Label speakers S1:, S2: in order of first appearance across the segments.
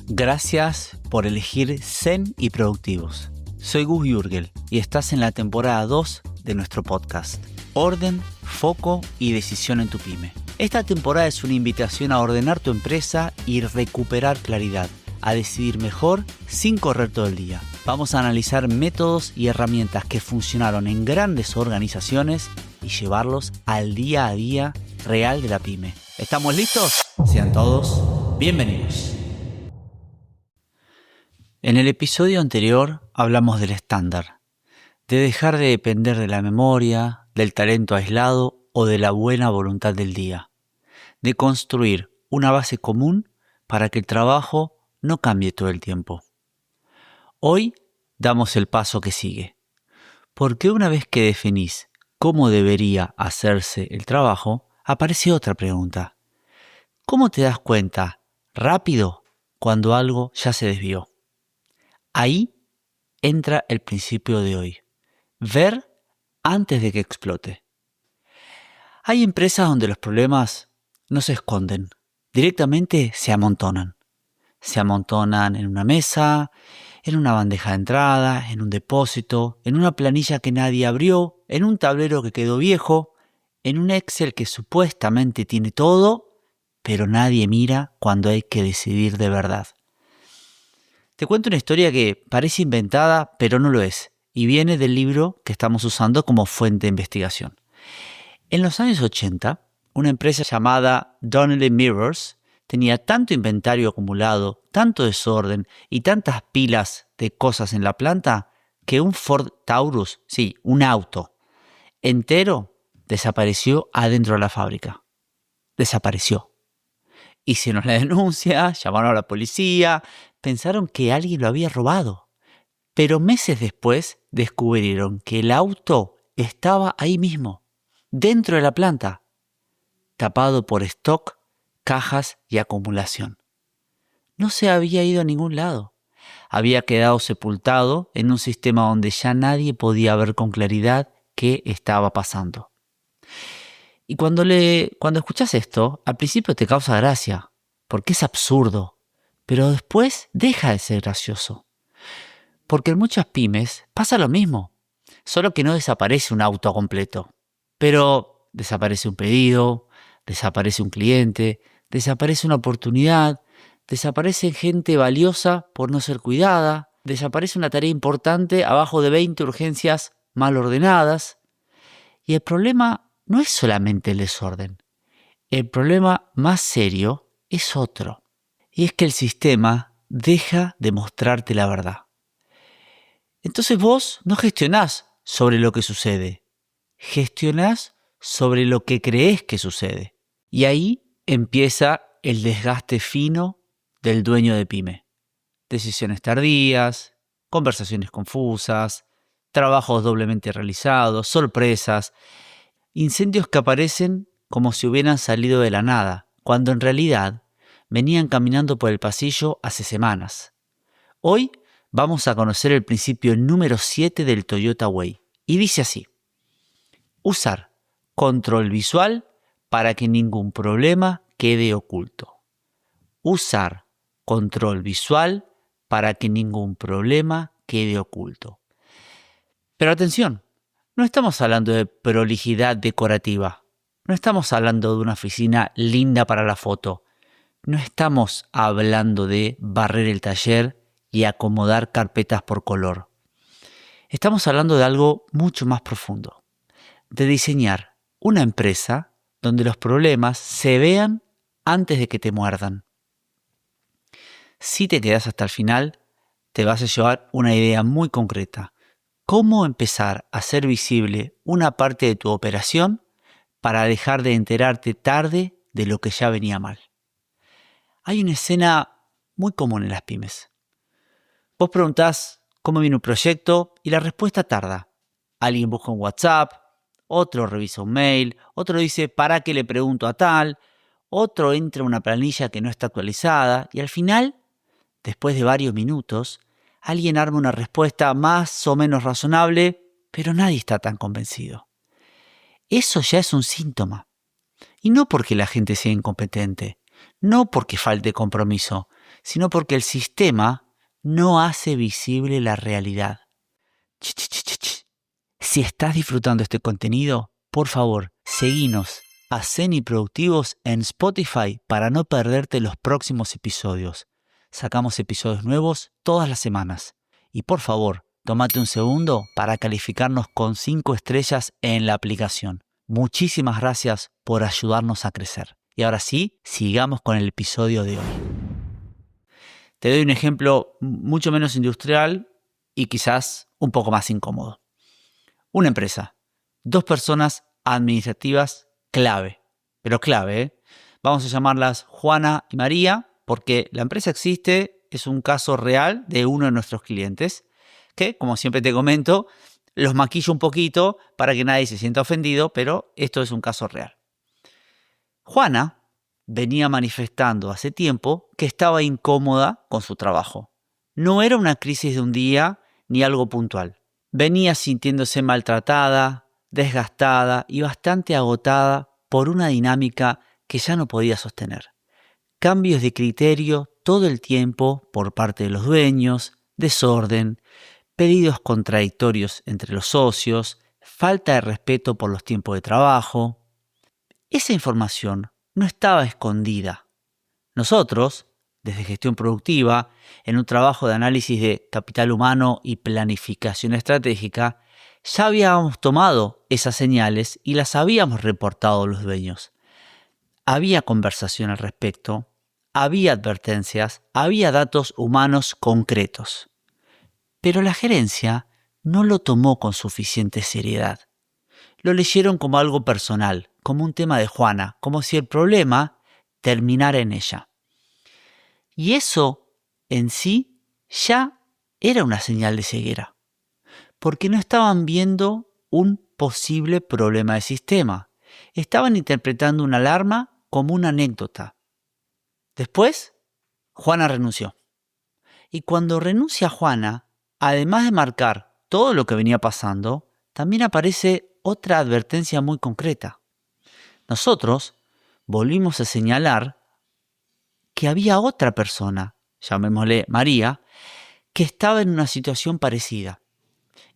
S1: Gracias por elegir Zen y Productivos. Soy Gus Jürgel y estás en la temporada 2 de nuestro podcast. Orden, foco y decisión en tu pyme. Esta temporada es una invitación a ordenar tu empresa y recuperar claridad, a decidir mejor sin correr todo el día. Vamos a analizar métodos y herramientas que funcionaron en grandes organizaciones y llevarlos al día a día real de la pyme. ¿Estamos listos? Sean todos bienvenidos. En el episodio anterior hablamos del estándar, de dejar de depender de la memoria, del talento aislado o de la buena voluntad del día, de construir una base común para que el trabajo no cambie todo el tiempo. Hoy damos el paso que sigue, porque una vez que definís cómo debería hacerse el trabajo, aparece otra pregunta. ¿Cómo te das cuenta rápido cuando algo ya se desvió? Ahí entra el principio de hoy. Ver antes de que explote. Hay empresas donde los problemas no se esconden, directamente se amontonan. Se amontonan en una mesa, en una bandeja de entrada, en un depósito, en una planilla que nadie abrió, en un tablero que quedó viejo, en un Excel que supuestamente tiene todo, pero nadie mira cuando hay que decidir de verdad. Te cuento una historia que parece inventada, pero no lo es, y viene del libro que estamos usando como fuente de investigación. En los años 80, una empresa llamada Donnelley Mirrors tenía tanto inventario acumulado, tanto desorden y tantas pilas de cosas en la planta que un Ford Taurus, sí, un auto entero, desapareció adentro de la fábrica. Desapareció. Hicieron la denuncia, llamaron a la policía, pensaron que alguien lo había robado. Pero meses después descubrieron que el auto estaba ahí mismo, dentro de la planta, tapado por stock, cajas y acumulación. No se había ido a ningún lado. Había quedado sepultado en un sistema donde ya nadie podía ver con claridad qué estaba pasando. Y cuando escuchas esto, al principio te causa gracia, porque es absurdo, pero después deja de ser gracioso. Porque en muchas pymes pasa lo mismo, solo que no desaparece un auto completo, pero desaparece un pedido, desaparece un cliente, desaparece una oportunidad, desaparece gente valiosa por no ser cuidada, desaparece una tarea importante abajo de 20 urgencias mal ordenadas. Y el problema no es solamente el desorden. El problema más serio es otro. Y es que el sistema deja de mostrarte la verdad. Entonces vos no gestionás sobre lo que sucede. Gestionás sobre lo que creés que sucede. Y ahí empieza el desgaste fino del dueño de pyme. Decisiones tardías, conversaciones confusas, trabajos doblemente realizados, sorpresas, incendios que aparecen como si hubieran salido de la nada, cuando en realidad venían caminando por el pasillo hace semanas. Hoy vamos a conocer el principio número 7 del Toyota Way, y dice así: usar control visual para que ningún problema quede oculto. Usar control visual para que ningún problema quede oculto. Pero atención, no estamos hablando de prolijidad decorativa. No estamos hablando de una oficina linda para la foto. No estamos hablando de barrer el taller y acomodar carpetas por color. Estamos hablando de algo mucho más profundo. De diseñar una empresa donde los problemas se vean antes de que te muerdan. Si te quedas hasta el final, te vas a llevar una idea muy concreta. ¿Cómo empezar a hacer visible una parte de tu operación para dejar de enterarte tarde de lo que ya venía mal? Hay una escena muy común en las pymes. Vos preguntás cómo viene un proyecto y la respuesta tarda. Alguien busca un WhatsApp, otro revisa un mail, otro dice ¿para qué le pregunto a tal? Otro entra a una planilla que no está actualizada y al final, después de varios minutos, alguien arma una respuesta más o menos razonable, pero nadie está tan convencido. Eso ya es un síntoma. Y no porque la gente sea incompetente, no porque falte compromiso, sino porque el sistema no hace visible la realidad. Si estás disfrutando este contenido, por favor, seguinos a Zen y Productivos en Spotify para no perderte los próximos episodios. Sacamos episodios nuevos todas las semanas. Y por favor, tómate un segundo para calificarnos con 5 estrellas en la aplicación. Muchísimas gracias por ayudarnos a crecer. Y ahora sí, sigamos con el episodio de hoy. Te doy un ejemplo mucho menos industrial y quizás un poco más incómodo. Una empresa, 2 personas administrativas clave, pero clave, ¿eh? Vamos a llamarlas Juana y María porque la empresa existe, es un caso real de uno de nuestros clientes que, como siempre te comento, los maquillo un poquito para que nadie se sienta ofendido, pero esto es un caso real. Juana venía manifestando hace tiempo que estaba incómoda con su trabajo. No era una crisis de un día ni algo puntual. Venía sintiéndose maltratada, desgastada y bastante agotada por una dinámica que ya no podía sostener. Cambios de criterio todo el tiempo por parte de los dueños, desorden, pedidos contradictorios entre los socios, falta de respeto por los tiempos de trabajo. Esa información no estaba escondida. Nosotros, desde Gestión Productiva, en un trabajo de análisis de capital humano y planificación estratégica, ya habíamos tomado esas señales y las habíamos reportado a los dueños. Había conversación al respecto, había advertencias, había datos humanos concretos. Pero la gerencia no lo tomó con suficiente seriedad. Lo leyeron como algo personal, como un tema de Juana, como si el problema terminara en ella. Y eso en sí ya era una señal de ceguera, porque no estaban viendo un posible problema de sistema. Estaban interpretando una alarma como una anécdota. Después, Juana renunció. Y cuando renuncia Juana, además de marcar todo lo que venía pasando, también aparece otra advertencia muy concreta. Nosotros volvimos a señalar que había otra persona, llamémosle María, que estaba en una situación parecida.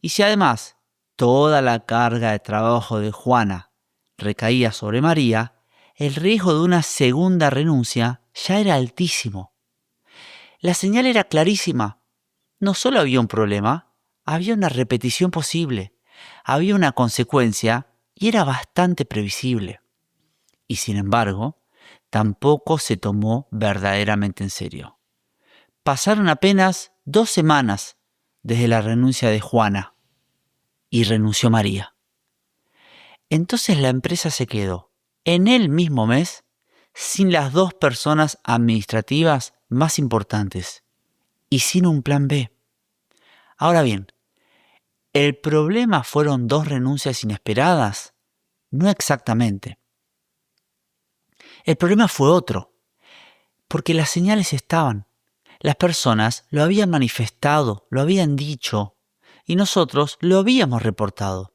S1: Y si además toda la carga de trabajo de Juana recaía sobre María, el riesgo de una segunda renuncia ya era altísimo. La señal era clarísima. No solo había un problema, había una repetición posible, había una consecuencia y era bastante previsible. Y sin embargo, tampoco se tomó verdaderamente en serio. Pasaron apenas 2 semanas desde la renuncia de Juana y renunció María. Entonces la empresa se quedó en el mismo mes sin las 2 personas administrativas más importantes y sin un plan B. Ahora bien, ¿el problema fueron 2 renuncias inesperadas? No exactamente. El problema fue otro, porque las señales estaban. Las personas lo habían manifestado, lo habían dicho, y nosotros lo habíamos reportado.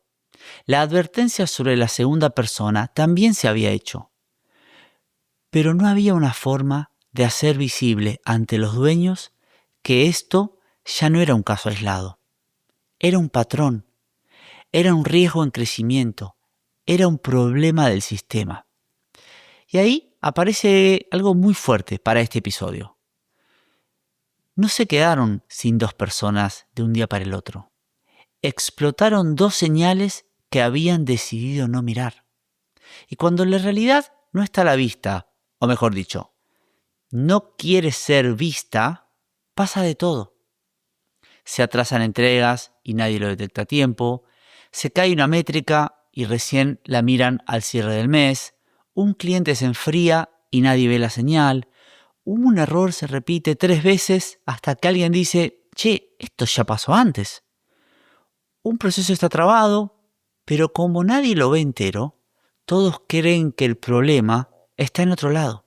S1: La advertencia sobre la segunda persona también se había hecho. Pero no había una forma de hacer visible ante los dueños que esto ya no era un caso aislado. Era un patrón, era un riesgo en crecimiento, era un problema del sistema. Y ahí aparece algo muy fuerte para este episodio. No se quedaron sin 2 personas de un día para el otro. Explotaron 2 señales que habían decidido no mirar. Y cuando la realidad no está a la vista, o mejor dicho, no quiere ser vista, pasa de todo. Se atrasan entregas y nadie lo detecta a tiempo, se cae una métrica y recién la miran al cierre del mes, un cliente se enfría y nadie ve la señal, un error se repite 3 veces hasta que alguien dice, che, esto ya pasó antes. Un proceso está trabado, pero como nadie lo ve entero, todos creen que el problema está en otro lado.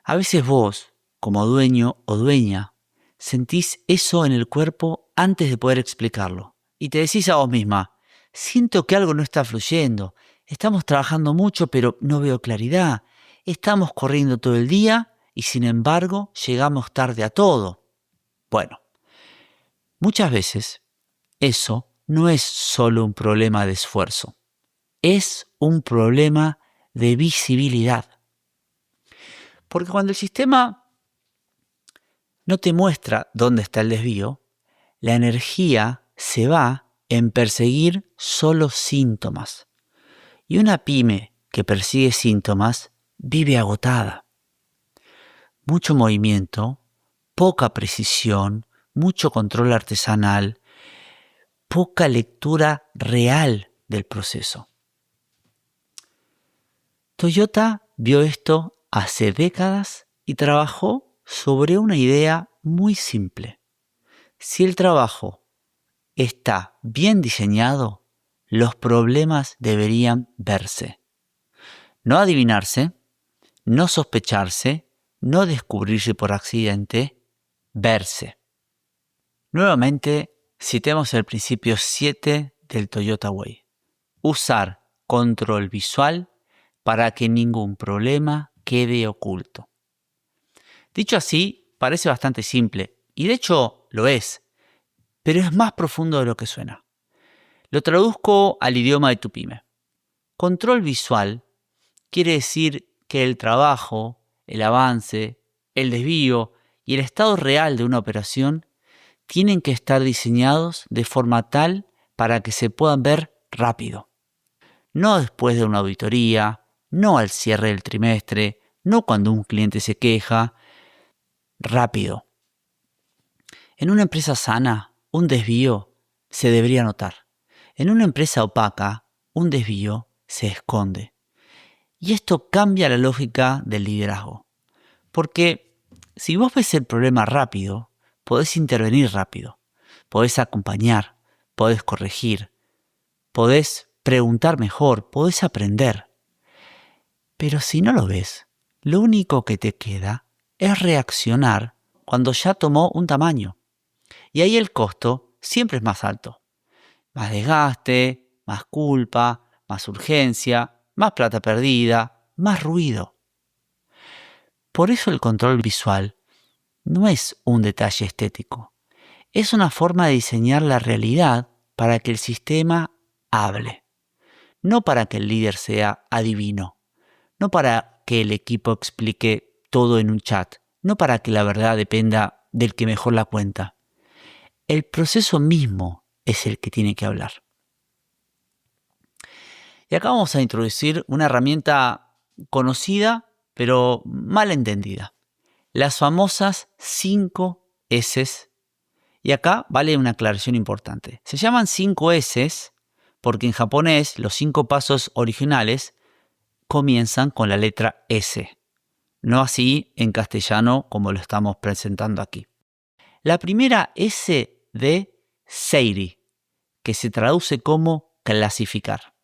S1: A veces vos, como dueño o dueña, sentís eso en el cuerpo antes de poder explicarlo. Y te decís a vos misma, siento que algo no está fluyendo, estamos trabajando mucho pero no veo claridad, estamos corriendo todo el día y sin embargo llegamos tarde a todo. Bueno, muchas veces eso no es solo un problema de esfuerzo, es un problema de visibilidad. Porque cuando el sistema no te muestra dónde está el desvío, la energía se va en perseguir solo síntomas. Y una pyme que persigue síntomas vive agotada. Mucho movimiento, poca precisión, mucho control artesanal, poca lectura real del proceso. Toyota vio esto hace décadas y trabajó sobre una idea muy simple. Si el trabajo está bien diseñado, los problemas deberían verse. No adivinarse, no sospecharse, no descubrirse por accidente, verse. Nuevamente, citemos el principio 7 del Toyota Way. Usar control visual para que ningún problema quede oculto. Dicho así, parece bastante simple, y de hecho lo es, pero es más profundo de lo que suena. Lo traduzco al idioma de tu pyme. Control visual quiere decir que el trabajo, el avance, el desvío y el estado real de una operación tienen que estar diseñados de forma tal para que se puedan ver rápido. No después de una auditoría, no al cierre del trimestre, no cuando un cliente se queja. Rápido. En una empresa sana, un desvío se debería notar. En una empresa opaca, un desvío se esconde. Y esto cambia la lógica del liderazgo. Porque si vos ves el problema rápido, podés intervenir rápido. Podés acompañar, podés corregir, podés preguntar mejor, podés aprender. Pero si no lo ves, lo único que te queda es reaccionar cuando ya tomó un tamaño. Y ahí el costo siempre es más alto. Más desgaste, más culpa, más urgencia, más plata perdida, más ruido. Por eso el control visual no es un detalle estético. Es una forma de diseñar la realidad para que el sistema hable. No para que el líder sea adivino. No para que el equipo explique todo en un chat. No para que la verdad dependa del que mejor la cuenta. El proceso mismo es el que tiene que hablar. Y acá vamos a introducir una herramienta conocida, pero mal entendida. Las famosas 5 S's. Y acá vale una aclaración importante. Se llaman 5 S's porque en japonés los 5 pasos originales comienzan con la letra S. No así en castellano como lo estamos presentando aquí. La primera S de Seiri, que se traduce como clasificar.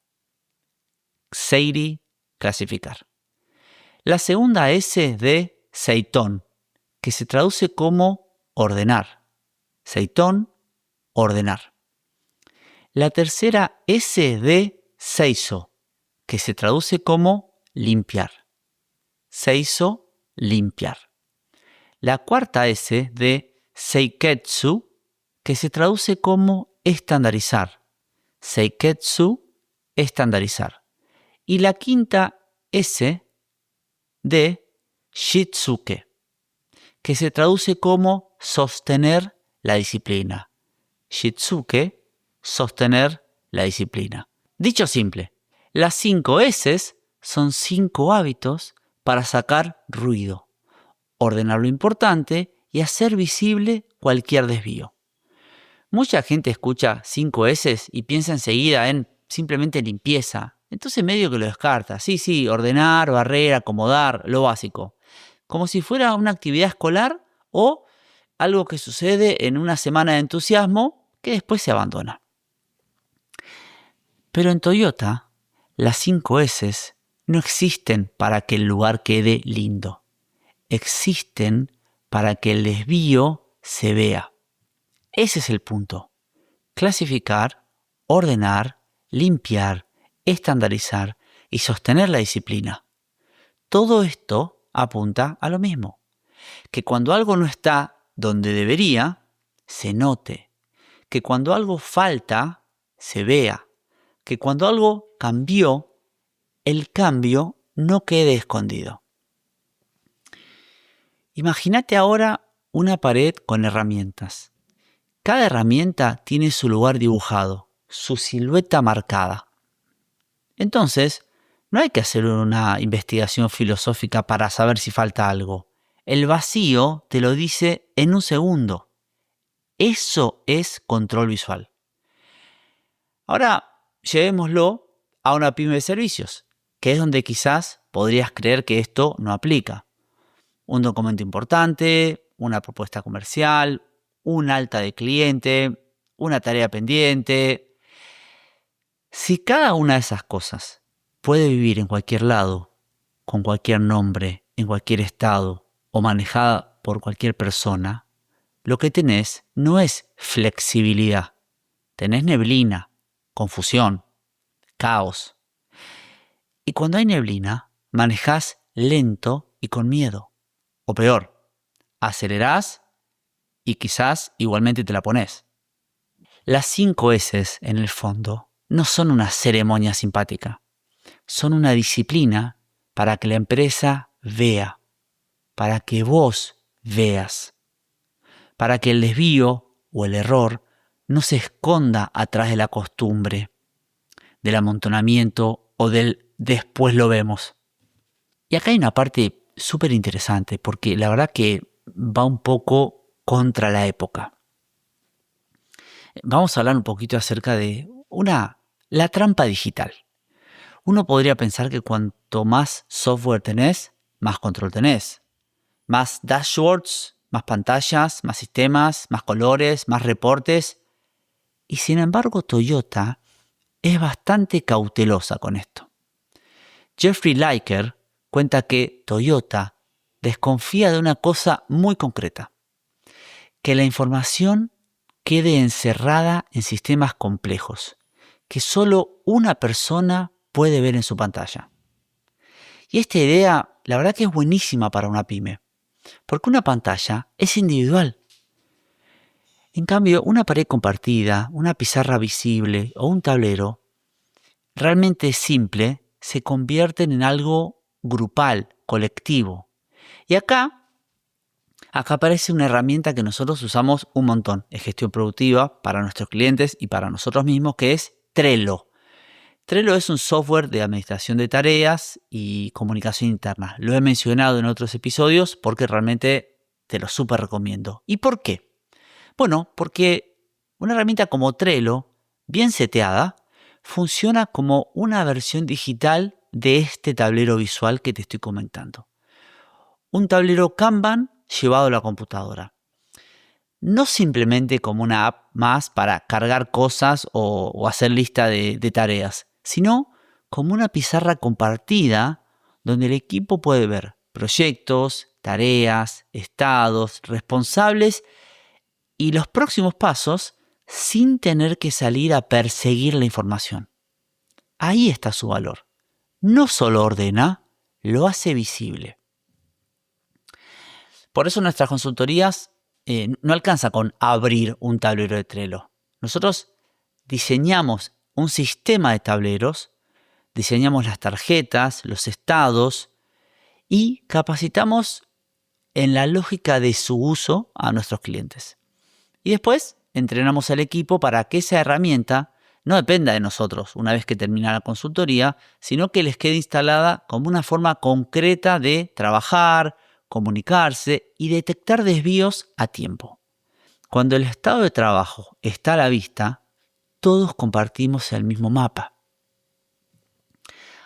S1: Seiri, clasificar. La segunda S de Seiton, que se traduce como ordenar. Seiton, ordenar. La tercera S de Seiso, que se traduce como limpiar. Seiso, limpiar. La cuarta S de Seiketsu, que se traduce como estandarizar. Seiketsu, estandarizar. Y la quinta S de Shitsuke, que se traduce como sostener la disciplina. Shitsuke, sostener la disciplina. Dicho simple, las 5 S's son 5 hábitos para sacar ruido, ordenar lo importante y hacer visible cualquier desvío. Mucha gente escucha 5 S's y piensa enseguida en simplemente limpieza. Entonces medio que lo descarta. Sí, ordenar, barrer, acomodar, lo básico. Como si fuera una actividad escolar o algo que sucede en una semana de entusiasmo que después se abandona. Pero en Toyota, las 5 S's no existen para que el lugar quede lindo. Existen para que el desvío se vea. Ese es el punto. Clasificar, ordenar, limpiar, estandarizar y sostener la disciplina. Todo esto apunta a lo mismo. Que cuando algo no está donde debería, se note. Que cuando algo falta, se vea. Que cuando algo cambió, el cambio no quede escondido. Imagínate ahora una pared con herramientas. Cada herramienta tiene su lugar dibujado, su silueta marcada. Entonces, no hay que hacer una investigación filosófica para saber si falta algo. El vacío te lo dice en un segundo. Eso es control visual. Ahora, llevémoslo a una pyme de servicios, que es donde quizás podrías creer que esto no aplica. Un documento importante, una propuesta comercial, un alta de cliente, una tarea pendiente. Si cada una de esas cosas puede vivir en cualquier lado, con cualquier nombre, en cualquier estado o manejada por cualquier persona, lo que tenés no es flexibilidad. Tenés neblina, confusión, caos. Y cuando hay neblina, manejás lento y con miedo. O peor, acelerás y quizás igualmente te la pones. Las 5 S en el fondo no son una ceremonia simpática. Son una disciplina para que la empresa vea, para que vos veas, para que el desvío o el error no se esconda atrás de la costumbre, del amontonamiento o del después lo vemos. Y acá hay una parte súper interesante porque la verdad que va un poco contra la época. Vamos a hablar un poquito acerca de la trampa digital. Uno podría pensar que cuanto más software tenés, más control tenés. Más dashboards, más pantallas, más sistemas, más colores, más reportes. Y sin embargo, Toyota es bastante cautelosa con esto. Jeffrey Liker cuenta que Toyota desconfía de una cosa muy concreta: que la información quede encerrada en sistemas complejos, que solo una persona puede ver en su pantalla. Y esta idea, la verdad que es buenísima para una pyme, porque una pantalla es individual. En cambio, una pared compartida, una pizarra visible o un tablero realmente simple se convierten en algo grupal, colectivo. Y acá aparece una herramienta que nosotros usamos un montón en gestión productiva para nuestros clientes y para nosotros mismos, que es Trello. Trello es un software de administración de tareas y comunicación interna. Lo he mencionado en otros episodios porque realmente te lo súper recomiendo. ¿Y por qué? Bueno, porque una herramienta como Trello, bien seteada, funciona como una versión digital de este tablero visual que te estoy comentando. Un tablero Kanban llevado a la computadora. No simplemente como una app más para cargar cosas o hacer lista de tareas, sino como una pizarra compartida donde el equipo puede ver proyectos, tareas, estados, responsables y los próximos pasos sin tener que salir a perseguir la información. Ahí está su valor. No solo ordena, lo hace visible. Por eso nuestras consultorías no alcanza con abrir un tablero de Trello. Nosotros diseñamos un sistema de tableros, diseñamos las tarjetas, los estados y capacitamos en la lógica de su uso a nuestros clientes. Y después entrenamos al equipo para que esa herramienta no dependa de nosotros una vez que termina la consultoría, sino que les quede instalada como una forma concreta de trabajar, comunicarse y detectar desvíos a tiempo. Cuando el estado de trabajo está a la vista, todos compartimos el mismo mapa.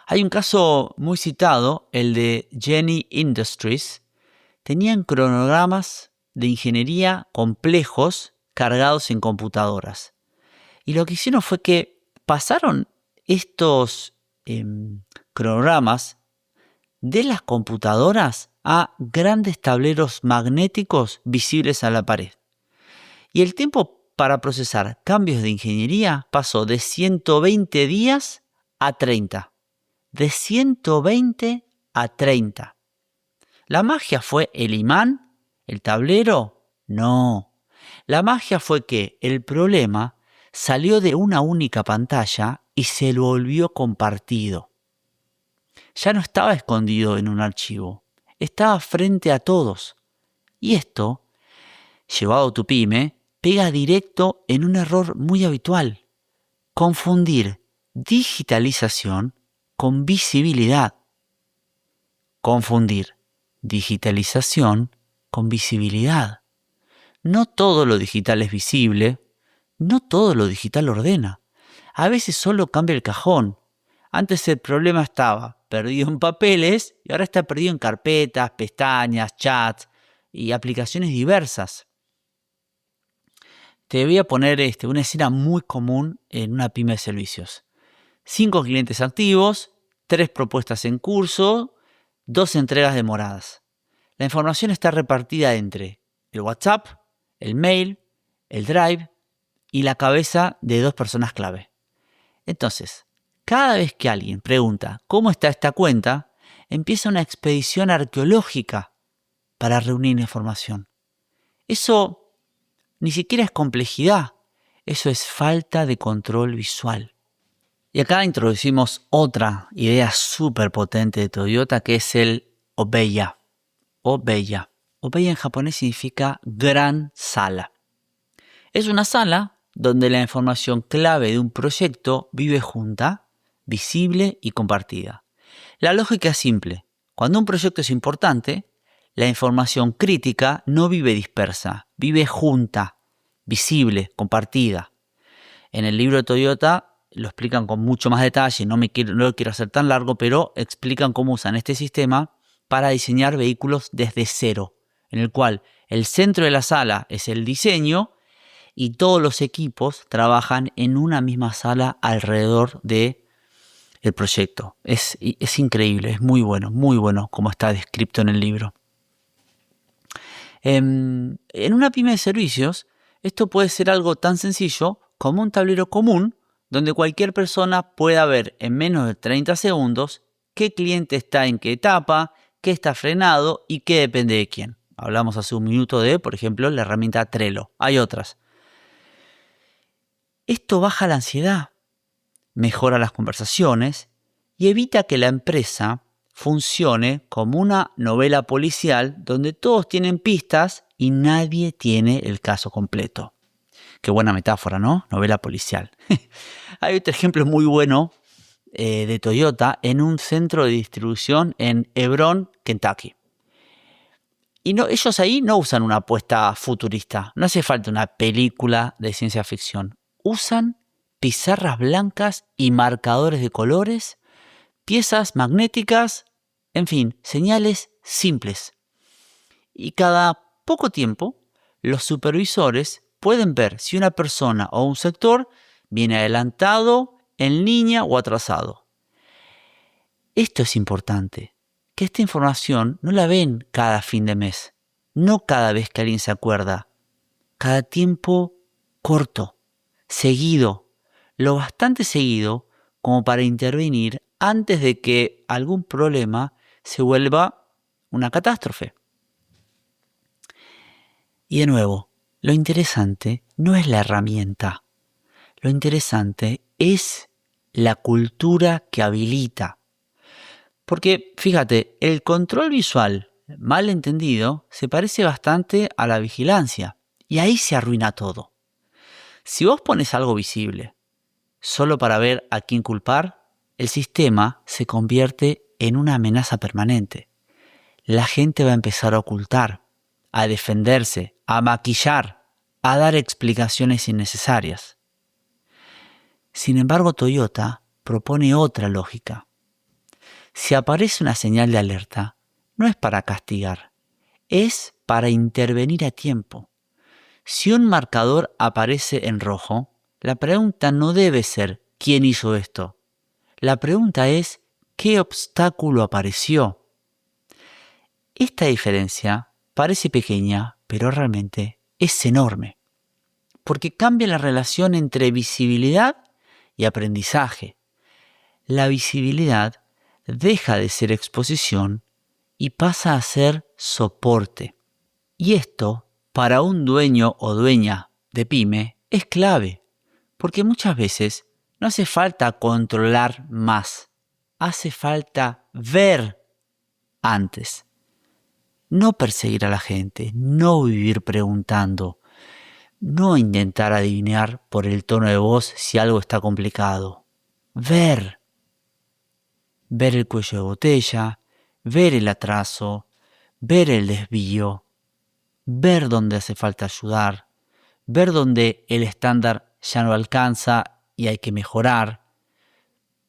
S1: Hay un caso muy citado, el de Jenny Industries. Tenían cronogramas de ingeniería complejos cargados en computadoras. Y lo que hicieron fue que pasaron estos cronogramas de las computadoras a grandes tableros magnéticos visibles a la pared. Y el tiempo para procesar cambios de ingeniería pasó de 120 días a 30. De 120 a 30. La magia fue el imán ¿El tablero? No. La magia fue que el problema salió de una única pantalla y se lo volvió compartido. Ya no estaba escondido en un archivo, estaba frente a todos. Y esto, llevado a tu pyme, pega directo en un error muy habitual: confundir digitalización con visibilidad. Confundir digitalización con visibilidad. No todo lo digital es visible, no todo lo digital ordena. A veces solo cambia el cajón. Antes el problema estaba perdido en papeles y ahora está perdido en carpetas, pestañas, chats y aplicaciones diversas. Te voy a poner una escena muy común en una pyme de servicios. 5 clientes activos, 3 propuestas en curso, 2 entregas demoradas. La información está repartida entre el WhatsApp, el mail, el Drive y la cabeza de 2 personas clave. Entonces, cada vez que alguien pregunta cómo está esta cuenta, empieza una expedición arqueológica para reunir información. Eso ni siquiera es complejidad, eso es falta de control visual. Y acá introducimos otra idea súper potente de Toyota, que es el Obeya. Obeya. Obeya en japonés significa gran sala. Es una sala donde la información clave de un proyecto vive junta, visible y compartida. La lógica es simple. Cuando un proyecto es importante, la información crítica no vive dispersa, vive junta, visible, compartida. En el libro de Toyota lo explican con mucho más detalle, no lo quiero hacer tan largo, pero explican cómo usan este sistema para diseñar vehículos desde cero, en el cual el centro de la sala es el diseño y todos los equipos trabajan en una misma sala alrededor del proyecto. Es increíble, es muy bueno como está descrito en el libro. En una pyme de servicios, esto puede ser algo tan sencillo como un tablero común donde cualquier persona pueda ver en menos de 30 segundos qué cliente está en qué etapa, qué está frenado y qué depende de quién. Hablamos hace un minuto de, por ejemplo, la herramienta Trello. Hay otras. Esto baja la ansiedad, mejora las conversaciones y evita que la empresa funcione como una novela policial donde todos tienen pistas y nadie tiene el caso completo. Qué buena metáfora, ¿no? Novela policial. Hay otro ejemplo muy bueno de Toyota en un centro de distribución en Hebron, Kentucky. Y ellos ahí no usan una apuesta futurista. No hace falta una película de ciencia ficción. Usan pizarras blancas y marcadores de colores, piezas magnéticas, en fin, señales simples. Y cada poco tiempo, los supervisores pueden ver si una persona o un sector viene adelantado, en línea o atrasado. Esto es importante, que esta información no la ven cada fin de mes, no cada vez que alguien se acuerda, cada tiempo corto, seguido, lo bastante seguido como para intervenir antes de que algún problema se vuelva una catástrofe. Y de nuevo, lo interesante no es la herramienta, lo interesante es la cultura que habilita. Porque, fíjate, el control visual mal entendido se parece bastante a la vigilancia y ahí se arruina todo. Si vos pones algo visible solo para ver a quién culpar, el sistema se convierte en una amenaza permanente. La gente va a empezar a ocultar, a defenderse, a maquillar, a dar explicaciones innecesarias. Sin embargo, Toyota propone otra lógica. Si aparece una señal de alerta, no es para castigar, es para intervenir a tiempo. Si un marcador aparece en rojo, la pregunta no debe ser ¿quién hizo esto? La pregunta es ¿qué obstáculo apareció? Esta diferencia parece pequeña, pero realmente es enorme, porque cambia la relación entre visibilidad y aprendizaje. La visibilidad deja de ser exposición y pasa a ser soporte. Y esto, para un dueño o dueña de pyme, es clave, porque muchas veces no hace falta controlar más, hace falta ver antes. No perseguir a la gente, no vivir preguntando, no intentar adivinar por el tono de voz si algo está complicado. Ver el cuello de botella, ver el atraso, ver el desvío, ver dónde hace falta ayudar, ver dónde el estándar ya no alcanza y hay que mejorar.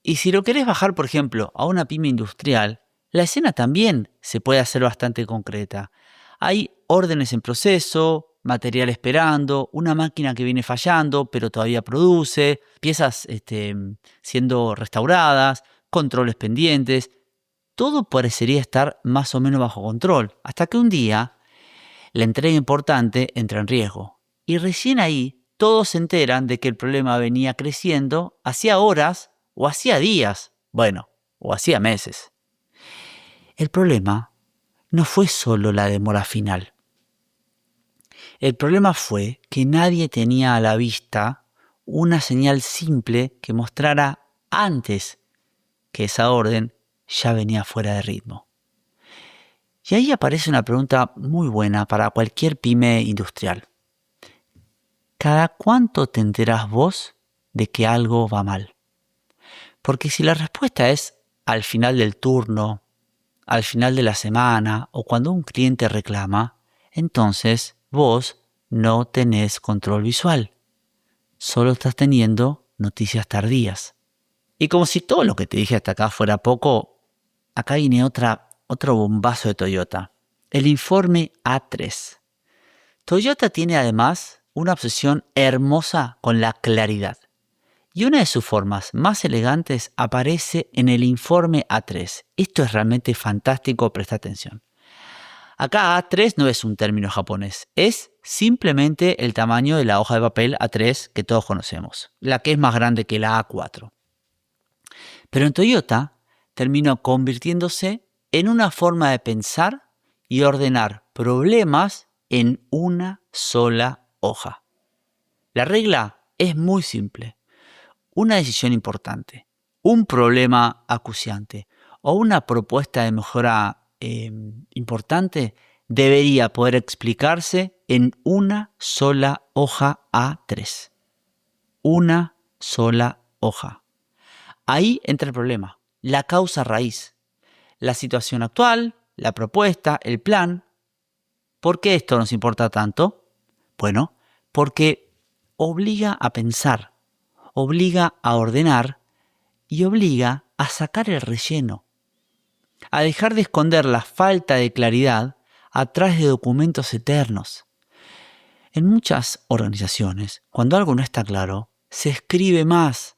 S1: Y si lo querés bajar, por ejemplo, a una pyme industrial, la escena también se puede hacer bastante concreta. Hay órdenes en proceso, material esperando, una máquina que viene fallando pero todavía produce, piezas siendo restauradas, controles pendientes. Todo parecería estar más o menos bajo control, hasta que un día la entrega importante entra en riesgo. Y recién ahí todos se enteran de que el problema venía creciendo hacía horas o hacía días, bueno, o hacía meses. El problema no fue solo la demora final. El problema fue que nadie tenía a la vista una señal simple que mostrara antes que esa orden ya venía fuera de ritmo. Y ahí aparece una pregunta muy buena para cualquier pyme industrial. ¿Cada cuánto te enterás vos de que algo va mal? Porque si la respuesta es al final del turno, al final de la semana o cuando un cliente reclama, entonces vos no tenés control visual. Solo estás teniendo noticias tardías. Y como si todo lo que te dije hasta acá fuera poco, acá viene otro bombazo de Toyota. El informe A3. Toyota tiene además una obsesión hermosa con la claridad. Y una de sus formas más elegantes aparece en el informe A3. Esto es realmente fantástico, presta atención. Acá A3 no es un término japonés, es simplemente el tamaño de la hoja de papel A3 que todos conocemos, la que es más grande que la A4. Pero en Toyota terminó convirtiéndose en una forma de pensar y ordenar problemas en una sola hoja. La regla es muy simple. Una decisión importante, un problema acuciante o una propuesta de mejora importante debería poder explicarse en una sola hoja A3. Una sola hoja. Ahí entra el problema, la causa raíz, la situación actual, la propuesta, el plan. ¿Por qué esto nos importa tanto? Bueno, porque obliga a pensar, obliga a ordenar y obliga a sacar el relleno, a dejar de esconder la falta de claridad atrás de documentos eternos. En muchas organizaciones, cuando algo no está claro, se escribe más,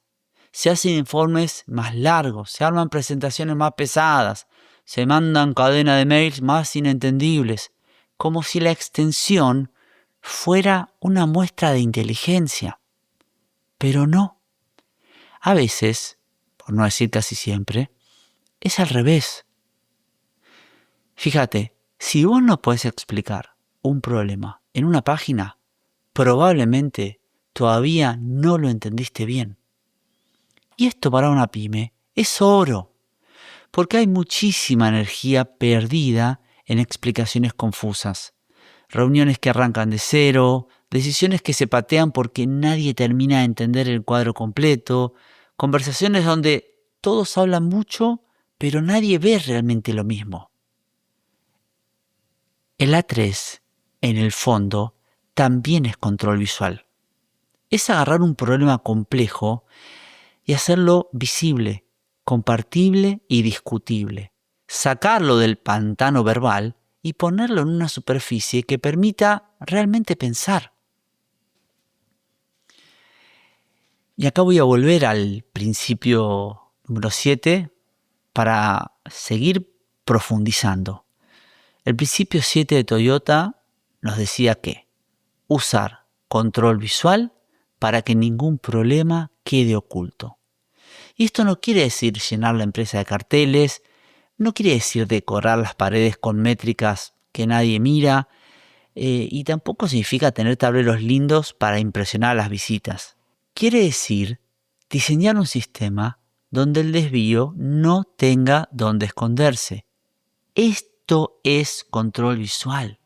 S1: se hacen informes más largos, se arman presentaciones más pesadas, se mandan cadena de mails más inentendibles, como si la extensión fuera una muestra de inteligencia. Pero no. A veces, por no decir casi siempre, es al revés. Fíjate, si vos no podés explicar un problema en una página, probablemente todavía no lo entendiste bien. Y esto para una pyme es oro, porque hay muchísima energía perdida en explicaciones confusas, reuniones que arrancan de cero, decisiones que se patean porque nadie termina de entender el cuadro completo, conversaciones donde todos hablan mucho, pero nadie ve realmente lo mismo. El A3, en el fondo, también es control visual. Es agarrar un problema complejo y hacerlo visible, compartible y discutible. Sacarlo del pantano verbal y ponerlo en una superficie que permita realmente pensar. Y acá voy a volver al principio número 7 para seguir profundizando. El principio 7 de Toyota nos decía que usar control visual para que ningún problema quede oculto. Y esto no quiere decir llenar la empresa de carteles, no quiere decir decorar las paredes con métricas que nadie mira, y tampoco significa tener tableros lindos para impresionar a las visitas. Quiere decir diseñar un sistema donde el desvío no tenga dónde esconderse. Esto es control visual.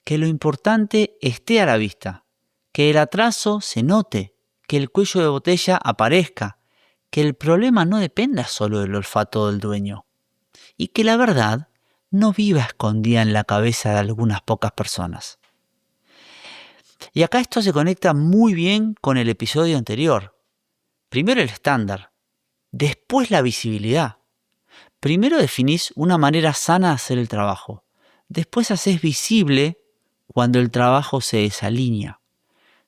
S1: Que lo importante esté a la vista, que el atraso se note, que el cuello de botella aparezca, que el problema no dependa solo del olfato del dueño y que la verdad no viva escondida en la cabeza de algunas pocas personas. Y acá esto se conecta muy bien con el episodio anterior. Primero el estándar, después la visibilidad. Primero definís una manera sana de hacer el trabajo, después hacés visible cuando el trabajo se desalinea.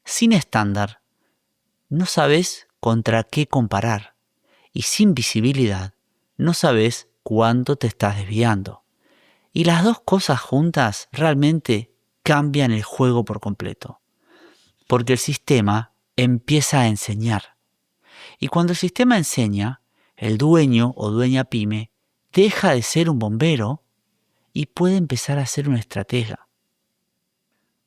S1: Sin estándar, no sabés contra qué comparar y sin visibilidad, no sabés cuánto te estás desviando. Y las dos cosas juntas realmente cambian el juego por completo. Porque el sistema empieza a enseñar. Y cuando el sistema enseña, el dueño o dueña pyme deja de ser un bombero y puede empezar a ser un estratega.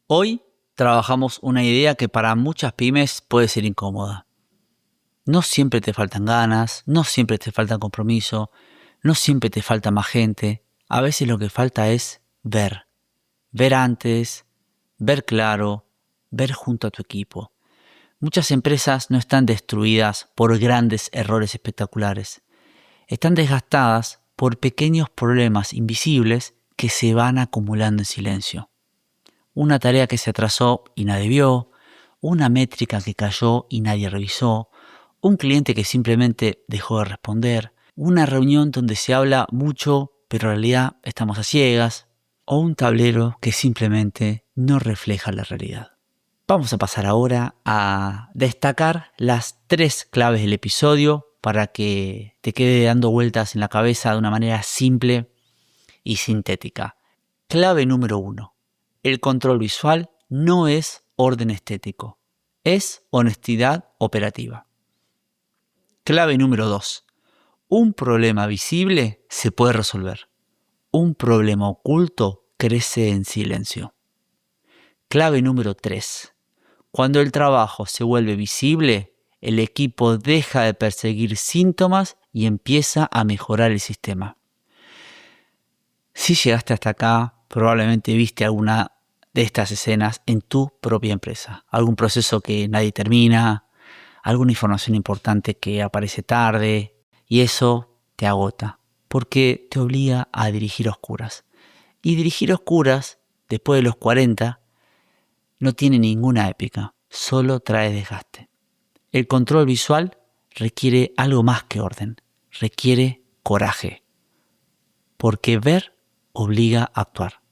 S1: Hoy trabajamos una idea que para muchas pymes puede ser incómoda. No siempre te faltan ganas, no siempre te falta compromiso, no siempre te falta más gente. A veces lo que falta es ver. Ver antes, ver claro, ver junto a tu equipo. Muchas empresas no están destruidas por grandes errores espectaculares. Están desgastadas por pequeños problemas invisibles que se van acumulando en silencio. Una tarea que se atrasó y nadie vio, una métrica que cayó y nadie revisó, un cliente que simplemente dejó de responder, una reunión donde se habla mucho pero en realidad estamos a ciegas, o un tablero que simplemente no refleja la realidad. Vamos a pasar ahora a destacar las 3 claves del episodio para que te quede dando vueltas en la cabeza de una manera simple y sintética. Clave número 1. El control visual no es orden estético, es honestidad operativa. Clave número 2. Un problema visible se puede resolver. Un problema oculto crece en silencio. Clave número 3. Cuando el trabajo se vuelve visible, el equipo deja de perseguir síntomas y empieza a mejorar el sistema. Si llegaste hasta acá, probablemente viste alguna de estas escenas en tu propia empresa. Algún proceso que nadie termina, alguna información importante que aparece tarde, y eso te agota, porque te obliga a dirigir a oscuras. Y dirigir a oscuras, después de los 40, no tiene ninguna épica, solo trae desgaste. El control visual requiere algo más que orden, requiere coraje, porque ver obliga a actuar.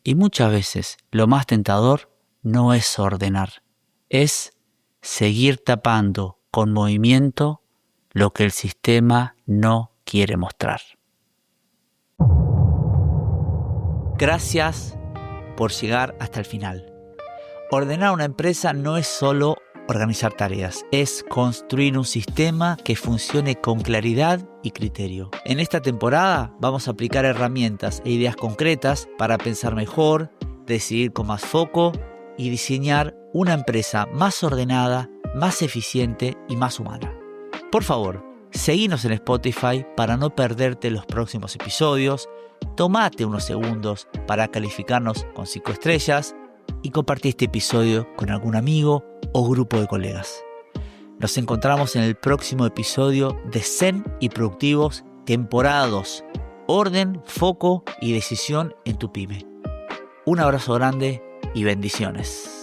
S1: Y muchas veces lo más tentador no es ordenar, es seguir tapando con movimiento lo que el sistema no quiere mostrar. Gracias por llegar hasta el final. Ordenar una empresa no es solo organizar tareas, es construir un sistema que funcione con claridad y criterio. En esta temporada vamos a aplicar herramientas e ideas concretas para pensar mejor, decidir con más foco y diseñar una empresa más ordenada, más eficiente y más humana. Por favor, seguinos en Spotify para no perderte los próximos episodios. Tómate unos segundos para calificarnos con 5 estrellas y compartí este episodio con algún amigo o grupo de colegas. Nos encontramos en el próximo episodio de Zen y Productivos, temporada 2. Orden, foco y decisión en tu pyme. Un abrazo grande y bendiciones.